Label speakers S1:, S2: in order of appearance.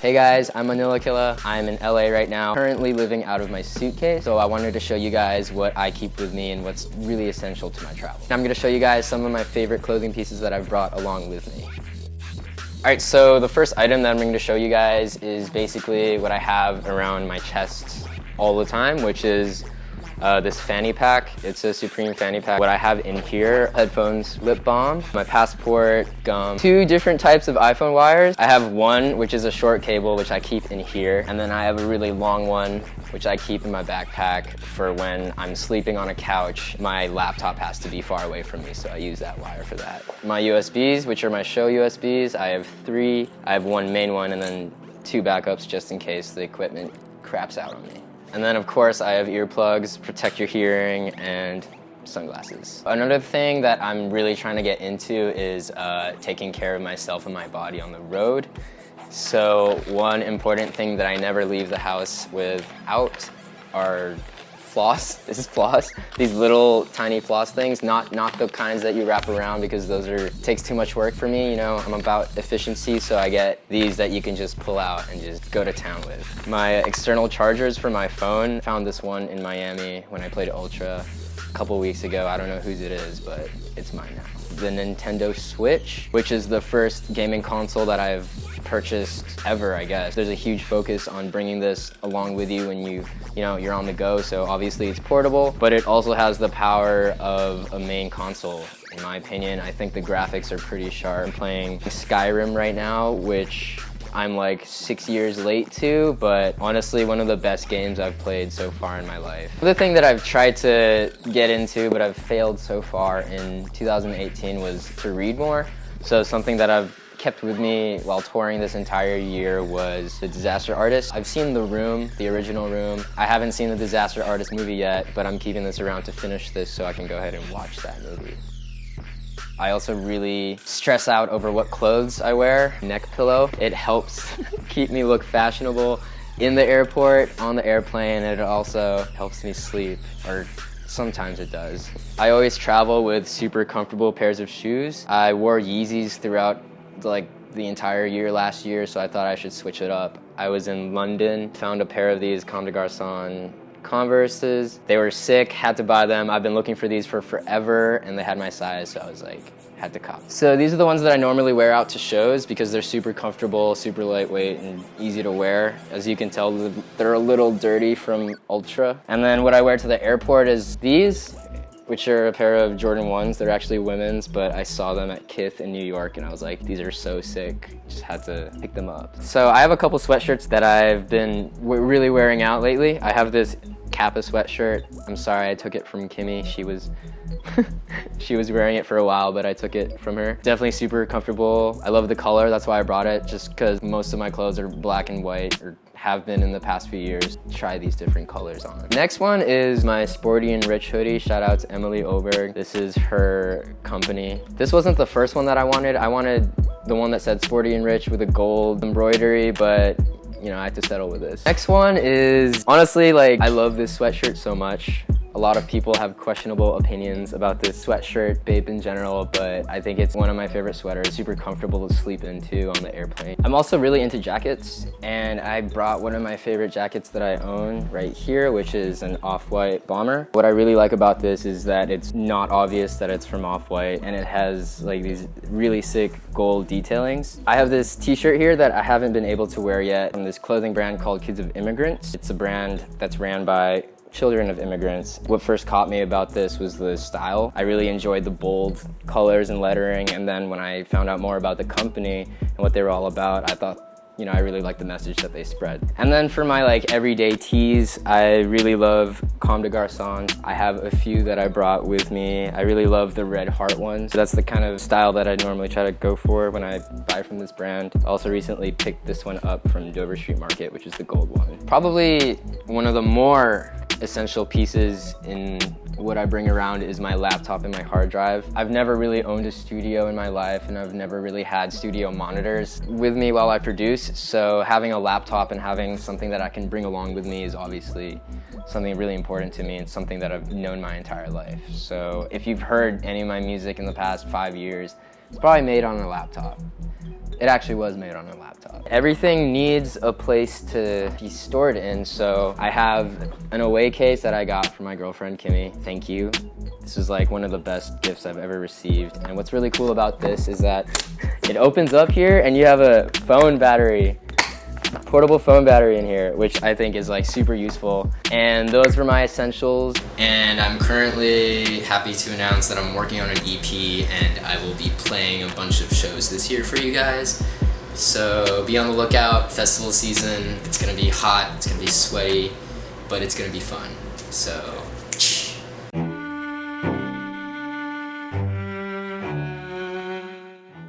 S1: Hey guys, I'm Manila Killa. I'm in LA right now, currently living out of my suitcase. So I wanted to show you guys what I keep with me and what's really essential to my travel. I'm gonna show you guys some of my favorite clothing pieces that I've brought along with me. All right, so the first item that I'm going to show you guys is basically what I have around my chest all the time, which is this fanny pack. It's a Supreme fanny pack. What I have in here: headphones, lip balm, my passport, gum, 2 different types of iPhone wires. I have one which is a short cable, which I keep in here, and then I have a really long one which I keep in my backpack for when I'm sleeping on a couch. My laptop has to be far away from me, so I use that wire for that. My USBs, which are my show USBs, I have 3. I have one main one and then 2 backups just in case the equipment craps out on me. And then of course I have earplugs, protect your hearing, and sunglasses. Another thing that I'm really trying to get into is taking care of myself and my body on the road. So one important thing that I never leave the house without are floss. This is floss. These little tiny floss things, not the kinds that you wrap around because those takes too much work for me. You know, I'm about efficiency, so I get these that you can just pull out and just go to town with. My external chargers for my phone, found this one in Miami when I played Ultra a couple weeks ago. I don't know whose it is, but it's mine now. The Nintendo Switch, which is the first gaming console that I've purchased ever, I guess. There's a huge focus on bringing this along with you when you're on the go, so obviously it's portable, but it also has the power of a main console. In my opinion, I think the graphics are pretty sharp. I'm playing Skyrim right now, which I'm like 6 years late to, but honestly one of the best games I've played so far in my life. The thing that I've tried to get into but I've failed so far in 2018 was to read more. So something that I've kept with me while touring this entire year was The Disaster Artist. I've seen The Room, the original Room. I haven't seen the Disaster Artist movie yet, but I'm keeping this around to finish this so I can go ahead and watch that movie. I also really stress out over what clothes I wear. Neck pillow. It helps keep me look fashionable in the airport, on the airplane, and it also helps me sleep, or sometimes it does. I always travel with super comfortable pairs of shoes. I wore Yeezys throughout the entire year last year, so I thought I should switch it up. I was in London, found a pair of these Comme des Garçons Converses. They were sick, had to buy them. I've been looking for these for forever, and they had my size, so I was like, had to cop. So these are the ones that I normally wear out to shows because they're super comfortable, super lightweight, and easy to wear. As you can tell, they're a little dirty from Ultra. And then what I wear to the airport is these, which are a pair of Jordan 1s. They're actually women's, but I saw them at Kith in New York and I was like, these are so sick. Just had to pick them up. So I have a couple sweatshirts that I've been really wearing out lately. I have this Kappa sweatshirt. I'm sorry, I took it from Kimmy. She was wearing it for a while, but I took it from her. Definitely super comfortable. I love the color, that's why I brought it, just because most of my clothes are black and white, or have been in the past few years. Try these different colors on. Next one is my Sporty and Rich hoodie. Shout out to Emily Oberg. This is her company. This wasn't the first one that I wanted. I wanted the one that said Sporty and Rich with a gold embroidery, but you know, I had to settle with this. Next one is, honestly, I love this sweatshirt so much. A lot of people have questionable opinions about this sweatshirt, babe in general, but I think it's one of my favorite sweaters. Super comfortable to sleep in too on the airplane. I'm also really into jackets, and I brought one of my favorite jackets that I own right here, which is an Off-White bomber. What I really like about this is that it's not obvious that it's from Off-White, and it has these really sick gold detailings. I have this t-shirt here that I haven't been able to wear yet from this clothing brand called Kids of Immigrants. It's a brand that's ran by children of immigrants. What first caught me about this was the style. I really enjoyed the bold colors and lettering, and then when I found out more about the company and what they were all about, I thought, I really liked the message that they spread. And then for my everyday tees, I really love Comme des Garçons. I have a few that I brought with me. I really love the red heart ones. So that's the kind of style that I normally try to go for when I buy from this brand. I also recently picked this one up from Dover Street Market, which is the gold one. Probably one of the more essential pieces in what I bring around is my laptop and my hard drive. I've never really owned a studio in my life, and I've never really had studio monitors with me while I produce, so having a laptop and having something that I can bring along with me is obviously something really important to me and something that I've known my entire life. So if you've heard any of my music in the past 5 years, it's probably made on a laptop. It actually was made on a laptop. Everything needs a place to be stored in, so I have an away case that I got from my girlfriend, Kimmy. Thank you. This is like one of the best gifts I've ever received. And what's really cool about this is that it opens up here and you have a phone battery, portable phone battery in here, which I think is like super useful. And those were my essentials. And I'm currently happy to announce that I'm working on an EP and I will be playing a bunch of shows this year for you guys. So be on the lookout, festival season. It's gonna be hot, it's gonna be sweaty, but it's gonna be fun. So